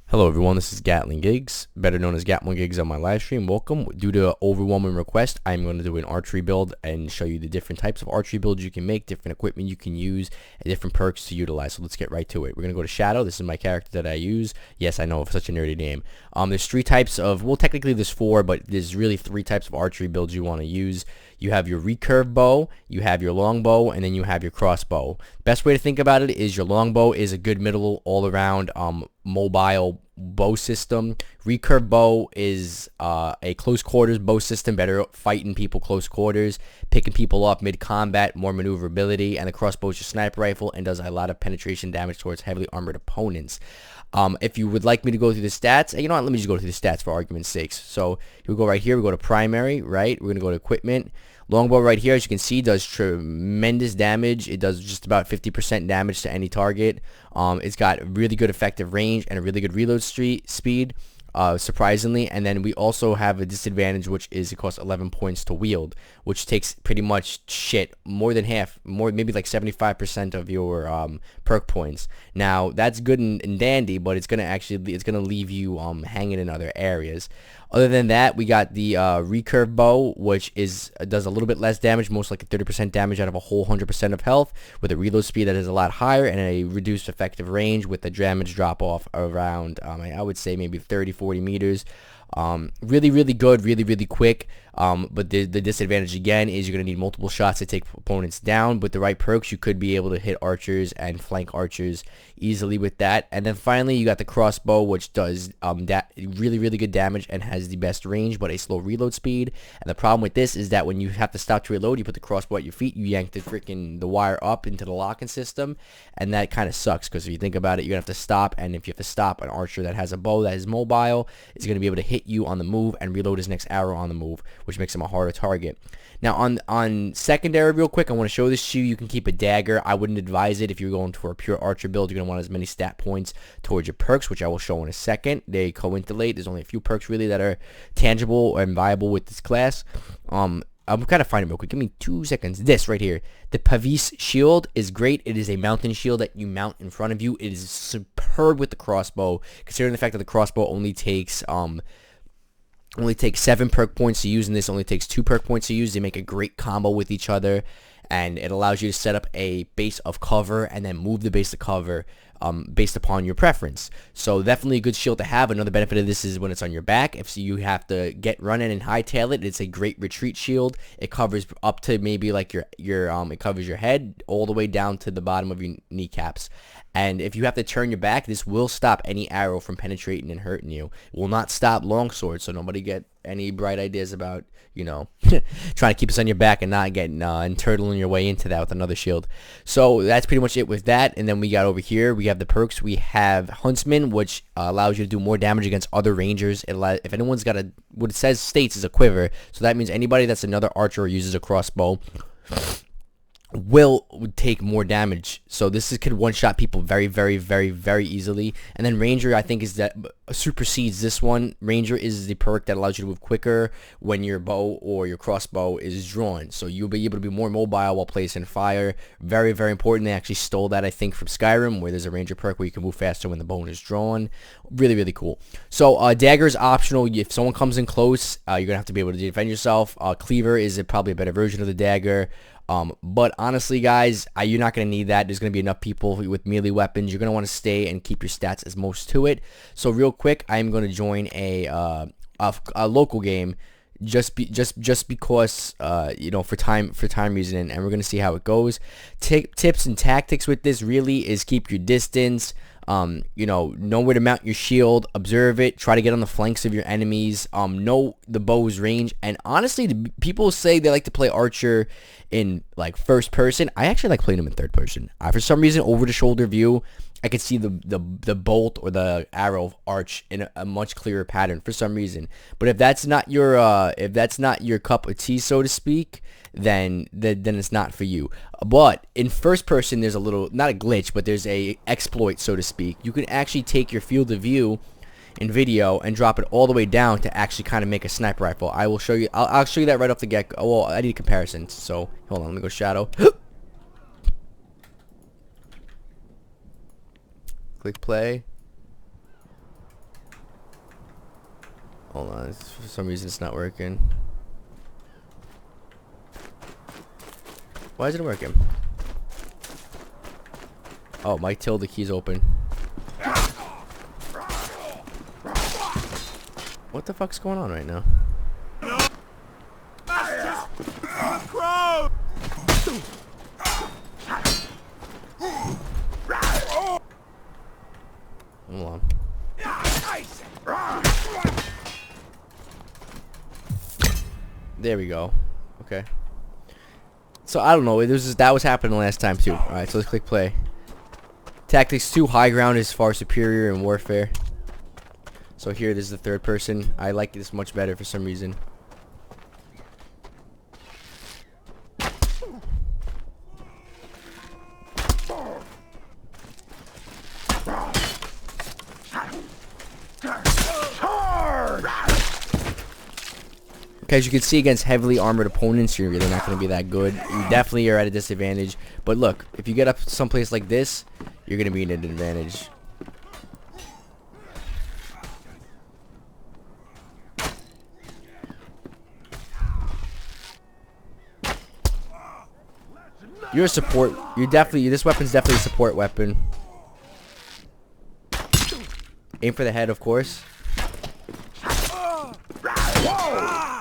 Hello everyone, this is Gatling Gigs, better known as Gatling Gigs on my live stream. Welcome. Due to overwhelming request, I'm going to do an archery build and show you the different types of archery builds you can make, different equipment you can use, and different perks to utilize. So let's get right to it. We're going to go to Shadow. This is my character that I use. Yes, I know, such a nerdy name. There's three types of, well, technically there's four, but there's really three types of archery builds you want to use. You have your recurve bow, you have your longbow, and then you have your crossbow. Best way to think about it is your longbow is a good middle all-around mobile bow system. Recurve bow is a close quarters bow system, better fighting people close quarters, picking people up mid-combat, more maneuverability, and the crossbow is your sniper rifle and does a lot of penetration damage towards heavily armored opponents. If you would like me to go through the stats, you know what, let me just go through the stats for argument's sake. So we go right here, we go to primary, right? We're going to go to equipment. Longbow right here, as you can see, does tremendous damage. It does just about 50% damage to any target. It's got really good effective range and a really good reload speed, surprisingly. And then we also have a disadvantage, which is it costs 11 points to wield, which takes pretty much more than half, maybe like 75% of your perk points. Now that's good and dandy, but it's gonna leave you hanging in other areas. Other than that, we got the recurve bow, which does a little bit less damage, most like 30% damage out of a whole 100% of health, with a reload speed that is a lot higher and a reduced effective range with the damage drop off around, I would say maybe 30-40 meters. Really good, really quick. But the disadvantage again is you're going to need multiple shots to take opponents down. With the right perks, you could be able to hit archers and flank archers easily with that. And then finally, you got the crossbow, which does really good damage and has the best range, but a slow reload speed. And the problem with this is that when you have to stop to reload, you put the crossbow at your feet, you yank the wire up into the locking system, and that kind of sucks because if you think about it, you're gonna have to stop, and if you have to stop, an archer that has a bow that is mobile is gonna be able to hit you on the move and reload his next arrow on the move, which makes him a harder target. Now on secondary, real quick, I want to show this to you. You can keep a dagger. I wouldn't advise it if you're going for a pure archer build. You're going to want as many stat points towards your perks, which I will show in a second. They co-interlate. There's only a few perks really that are tangible and viable with this class. I'm kind of finding it real quick. Give me 2 seconds. This right here, the Pavis shield is great. It is a mountain shield that you mount in front of you. It is superb with the crossbow, considering the fact that the crossbow only takes 7 perk points to use, and this only takes 2 perk points to use. They make a great combo with each other, and it allows you to set up a base of cover and then move the base of cover based upon your preference. So definitely a good shield to have. Another benefit of this is when it's on your back, if you have to get running and hightail it, it's a great retreat shield. It covers up to maybe like it covers your head all the way down to the bottom of your kneecaps. And if you have to turn your back, this will stop any arrow from penetrating and hurting you. It will not stop longsword, so nobody get any bright ideas about, trying to keep us on your back and not getting and turtling your way into that with another shield. So that's pretty much it with that. And then we got over here, we have the perks. We have Huntsman, which allows you to do more damage against other rangers. If anyone's got what it states is a quiver, so that means anybody that's another archer or uses a crossbow will take more damage. So this could one-shot people very easily. And then Ranger, I think, is that supersedes this one. Ranger is the perk that allows you to move quicker when your bow or your crossbow is drawn, so you'll be able to be more mobile while placing fire. Very important. They actually stole that, I think, from Skyrim, where there's a Ranger perk where you can move faster when the bow is drawn. Really cool. So dagger is optional. If someone comes in close, you're gonna have to be able to defend yourself. Cleaver is probably a better version of the dagger. But honestly, guys, you're not going to need that. There's going to be enough people with melee weapons. You're going to want to stay and keep your stats as most to it. So real quick, I'm going to join a local game just because for time reason, and we're going to see how it goes. Tips and tactics with this really is keep your distance. Know where to mount your shield, observe it, try to get on the flanks of your enemies, know the bow's range. And honestly, people say they like to play archer in like first person. I actually like playing them in third person. For some reason, over the shoulder view, I could see the bolt or the arrow arch in a much clearer pattern for some reason. But if that's not your cup of tea, so to speak, then it's not for you. But in first person, there's a little, not a glitch, but there's a exploit, so to speak. You can actually take your field of view in video and drop it all the way down to actually kind of make a sniper rifle. I will show you. I'll show you that right off the get-go. Well, I need comparisons, so hold on. Let me go Shadow. Click play. Hold on, for some reason it's not working. Why isn't it working? Oh, my tilde key's open. What the fuck's going on right now? Hold on. There we go. Okay. So I don't know. That was happening last time too. All right, so let's click play. Tactics 2, high ground is far superior in warfare. So here it is, the third person. I like this much better for some reason. Okay, as you can see, against heavily armored opponents, you're really not going to be that good. You definitely are at a disadvantage. But look, if you get up someplace like this, you're going to be at an advantage. You're a support. This weapon's definitely a support weapon. Aim for the head, of course.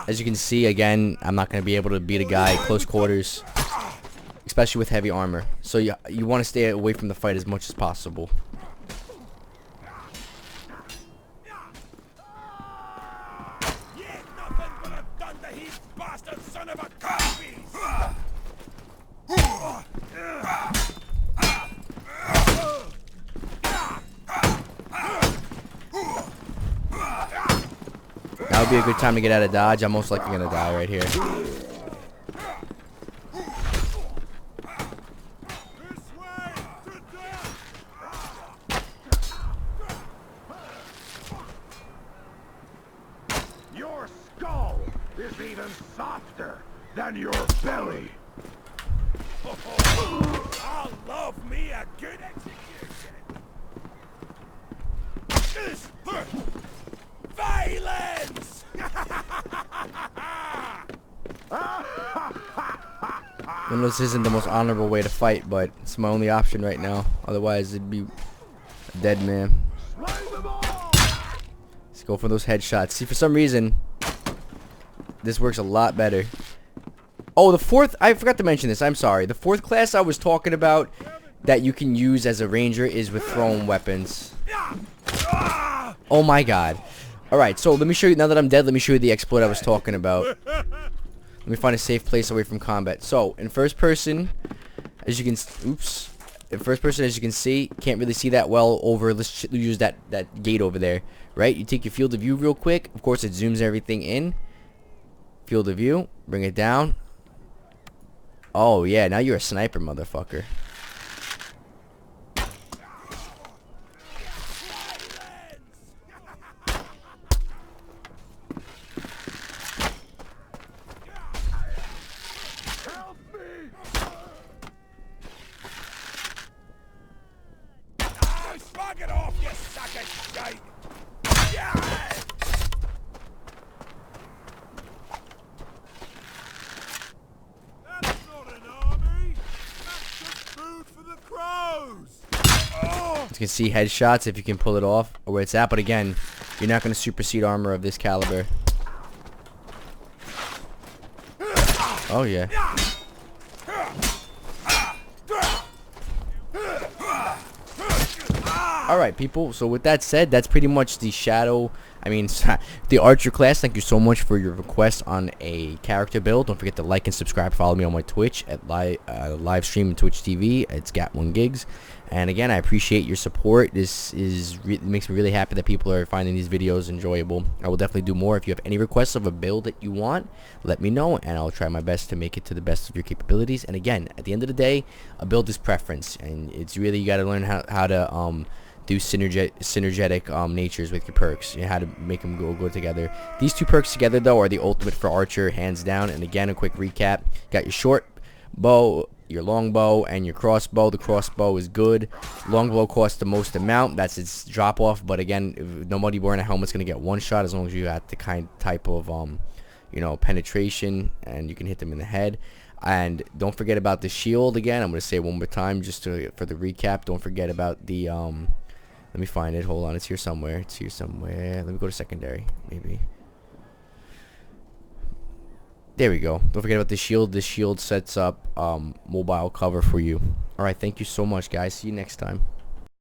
As you can see, again, I'm not going to be able to beat a guy close quarters, especially with heavy armor. So you want to stay away from the fight as much as possible. That would be a good time to get out of dodge. I'm most likely gonna die right here. Your skull is even softer than your belly. I love me a good execution. Violence! I know this isn't the most honorable way to fight, but it's my only option right now. Otherwise, it'd be a dead man. Let's go for those headshots. See, for some reason, this works a lot better. Oh, the fourth, I forgot to mention this. I'm sorry. The fourth class I was talking about that you can use as a ranger is with thrown weapons. Oh my god. Alright, so let me show you, now that I'm dead, let me show you the exploit I was talking about. Let me find a safe place away from combat. So, in first person, as you can, in first person, as you can see, can't really see that well over, let's use that gate over there, right? You take your field of view real quick. Of course, it zooms everything in. Field of view, bring it down. Oh, yeah, now you're a sniper, motherfucker. Get off, you sack of shite! Yeah! That's not an army! That's just food for the crows! Oh. You can see headshots if you can pull it off or where it's at, but again, you're not going to supersede armor of this caliber. Oh yeah. Alright people, so with that said, that's pretty much the the archer class. Thank you so much for your request on a character build. Don't forget to like and subscribe. Follow me on my Twitch at live stream and Twitch TV. It's Gat1Gigs. And again, I appreciate your support. This makes me really happy that people are finding these videos enjoyable. I will definitely do more. If you have any requests of a build that you want, let me know, and I'll try my best to make it to the best of your capabilities. And again, at the end of the day, a build is preference, and it's really, you got to learn how to do synergetic natures with your perks. You know, how to make them go together. These two perks together though are the ultimate for archer, hands down. And again, a quick recap: got your short bow, your longbow, and your crossbow. The crossbow is good. Longbow costs the most amount. That's its drop off. But again, if nobody wearing a helmet's gonna get one shot as long as you got the type of you know, penetration, and you can hit them in the head. And don't forget about the shield. Again, I'm gonna say it one more time just for the recap. Don't forget about the let me find it. Hold on, it's here somewhere. It's here somewhere. Let me go to secondary, maybe. There we go. Don't forget about the shield. This shield sets up mobile cover for you. Alright, thank you so much, guys. See you next time.